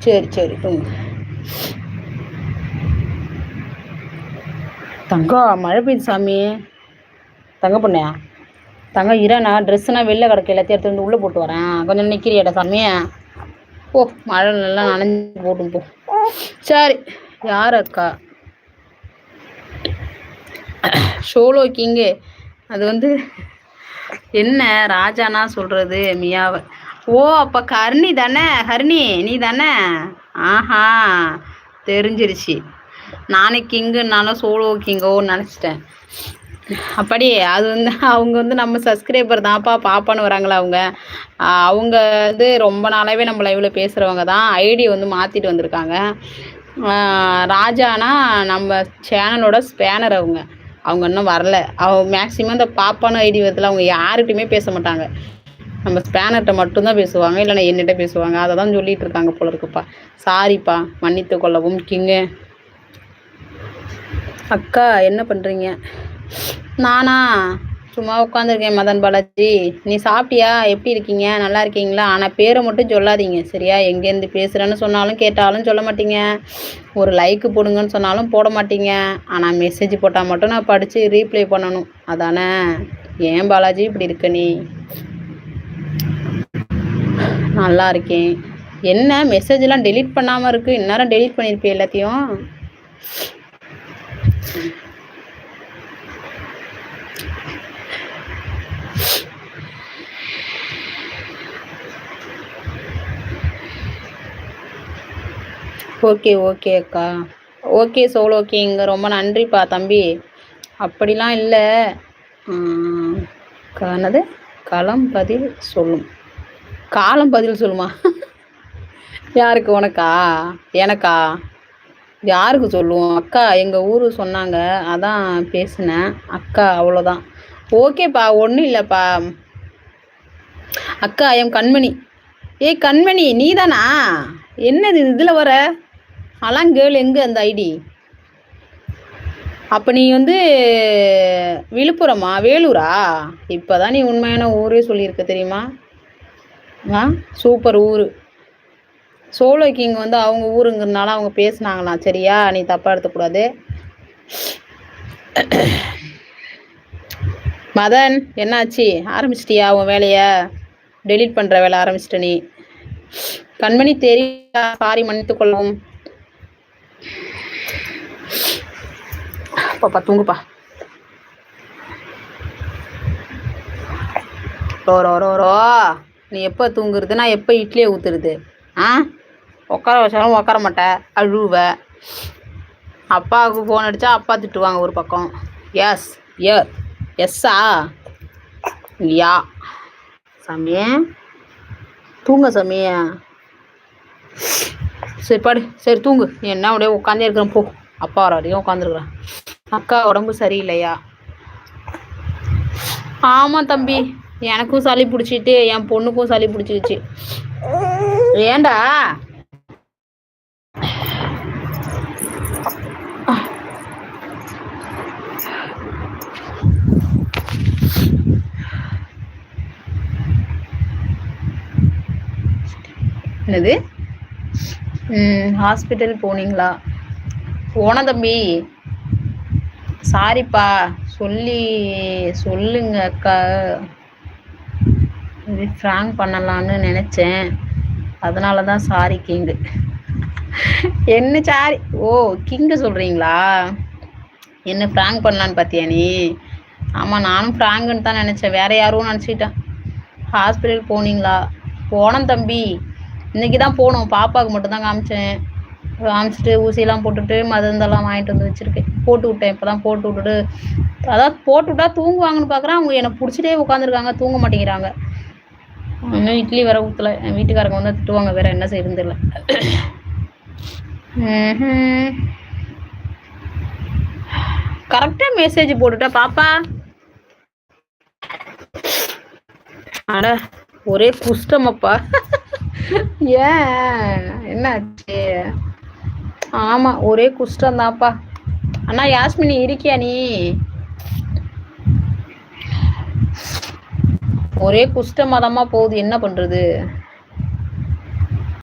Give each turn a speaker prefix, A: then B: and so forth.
A: சரி சரி தங்கம் மழை பெய்யுது சாமி. தங்க பொண்ணையா தங்க இரேண்ணா ட்ரெஸ்ஸுனா வெளில கிடக்கு, எல்லாத்தையும் எடுத்து வந்து உள்ளே போட்டு வரேன். கொஞ்சம் நிற்கிறியாடா சாமி? ஓ மழை நல்லா நனைஞ்சு போட்டும் போ. சரி யார் அக்கா? சோலோ கிங்கு அது வந்து என்ன ராஜானா சொல்கிறது மியாவை. ஓ அப்போ ஹரிணி தானே? ஹரிணி நீ தானே? ஆஹா தெரிஞ்சிருச்சு. நானே கிங்குன்னாலும் சோலோ கிங்கோன்னு நினச்சிட்டேன். அப்படி அது வந்து அவங்க வந்து நம்ம சப்ஸ்கிரைபர் தான்ப்பா, பாப்பான்னு வராங்களா அவங்க. அவங்க வந்து ரொம்ப நாளாகவே நம்ம லைவில் பேசுகிறவங்க தான். ஐடி வந்து மாற்றிட்டு வந்திருக்காங்க. ராஜானா நம்ம சேனலோட ஸ்பேனர் அவங்க. அவங்க இன்னும் வரல. அவங்க மேக்ஸிமம் இந்த பாப்பான ஐடி விதத்தில் அவங்க யாருக்கிட்டையுமே பேச மாட்டாங்க. நம்ம ஸ்பேனர்கிட்ட மட்டும்தான் பேசுவாங்க, இல்லைன்னா என்னிட்ட பேசுவாங்க. அதை தான் சொல்லிட்டு இருக்காங்க போல இருக்குப்பா. சாரிப்பா, மன்னித்து கொள்ளவும் கிங்கு. அக்கா என்ன பண்ணுறீங்க? நானா சும்மா உட்காந்துருக்கேன் மதன் பாலாஜி. நீ சாப்பிட்டியா? எப்படி இருக்கீங்க? நல்லா இருக்கீங்களா? ஆனால் பேரை மட்டும் சொல்லாதீங்க சரியா? எங்கேருந்து பேசுகிறேன்னு சொன்னாலும் கேட்டாலும் சொல்ல மாட்டீங்க. ஒரு லைக்கு போடுங்கன்னு சொன்னாலும் போட மாட்டீங்க. ஆனால் மெசேஜ் போட்டால் மட்டும் நான் படித்து ரீப்ளை பண்ணணும். அதானே? ஏன் பாலாஜி இப்படி இருக்க நீ? நல்லா இருக்கேன். என்ன மெசேஜெலாம் டெலீட் பண்ணாமல் இருக்குது? இந்நேரம் டெலீட் பண்ணியிருப்பேன் எல்லாத்தையும். ஓகே ஓகே அக்கா. ஓகே சோலோ கிங்க ரொம்ப நன்றிப்பா தம்பி. அப்படிலாம் இல்லை. என்னது களம் பதில் சொல்லும். காலம் பதில் சொல்லுமா? யாருக்கு? உனக்கா? எனக்கா? யாருக்கு சொல்லுவோம்? அக்கா எங்கள் ஊர் சொன்னாங்க, அதான் பேசினேன் அக்கா, அவ்வளோதான். ஓகேப்பா ஒன்றும் இல்லைப்பா. அக்கா என் கண்மணி. ஏய் கண்மணி நீ தானா? என்னது இதில் வர அலாங்கேள்? எங்கே அந்த ஐடி? அப்போ நீ வந்து விழுப்புரமா வேலூரா? இப்போ தான் நீ உண்மையான ஊரே சொல்லியிருக்க தெரியுமா? சூப்பர் ஊர். சோலோ கிங் வந்து அவங்க ஊருங்கிறதுனால அவங்க பேசுனாங்களாம் சரியா? நீ தப்பாக எடுத்துக்கூடாது. மதன் என்னாச்சு? ஆரம்பிச்சிட்டியா உன் வேலையை? டெலீட் பண்ணுற வேலை ஆரம்பிச்சிட்ட நீ. கண்மணி தெரியல, சாரி மன்னித்து கொள்ளவும். பாப்பா தூங்குப்பா. ரோ நீ எப்போ தூங்குறது? நான் எப்போ இட்லியை ஊற்றுறது? உட்கார வச்சாலும் உட்கார மாட்டேன், அழுவ. அப்பாவுக்கு ஃபோன் அடித்தா அப்பா திட்டுவாங்க ஒரு பக்கம். எஸ் எஸ்ஸா யா சாமியே தூங்க சாமியே. சரி பாடு, சரி தூங்கு. நீ என்ன அப்படியே உட்காந்தே இருக்கிறேன் போ. அப்பா வர வரைக்கும் உட்காந்துருக்குறேன். அக்கா உடம்பு சரியில்லையா? ஆமாம் தம்பி, எனக்கும் சளி பிடிச்சிட்டு என் பொண்ணுக்கும் சளி பிடிச்சிருச்சு. ஏண்டா? என்னது? ஹாஸ்பிட்டல் போனீங்களா? போன தம்பி. சாரிப்பா சொல்லுங்க அக்கா. இது ஃப்ராங்க் பண்ணலான்னு நினச்சேன், அதனால தான் சாரி கிங்கு. என்ன சாரி? ஓ கிங்கு சொல்கிறீங்களா? என்ன ஃப்ராங்க் பண்ணலான்னு பார்த்தியா நீ? ஆமாம் நானும் ஃப்ராங்குன்னு தான் நினச்சேன், வேறு யாரும் நினச்சிக்கிட்டேன். ஹாஸ்பிட்டல் போனீங்களா? போனேன் தம்பி, இன்றைக்கி தான் போனோம். பாப்பாவுக்கு மட்டும்தான் காமிச்சிட்டு ஊசியெல்லாம் போட்டுட்டு மருந்தெல்லாம் வாங்கிட்டு வந்து வச்சுருக்கேன். போட்டு விட்டேன், இப்போ தான் போட்டு விட்டுட்டு. அதாவது போட்டு விட்டா தூங்குவாங்கன்னு பார்க்குறேன், அவங்க என்னை பிடிச்சிட்டே உட்காந்துருக்காங்க, தூங்க மாட்டேங்கிறாங்க. இன்னும் இட்லி வேற ஊற்றலை. என் வீட்டுக்காரங்க வந்து திட்டுவாங்க, வேறு என்ன செய்யறது இல்லை. கரெக்டாக மெசேஜ் போட்டுட்டா பாப்பா. அட ஒரே குஷ்டமப்பா. ஏன் என்னாச்சு? ஆமாம் ஒரே குஷ்டம்தான்ப்பா. அண்ணா யாஸ்மினி இருக்கியா நீ? ஒரே குஷ்டமதமாக போகுது, என்ன பண்ணுறது?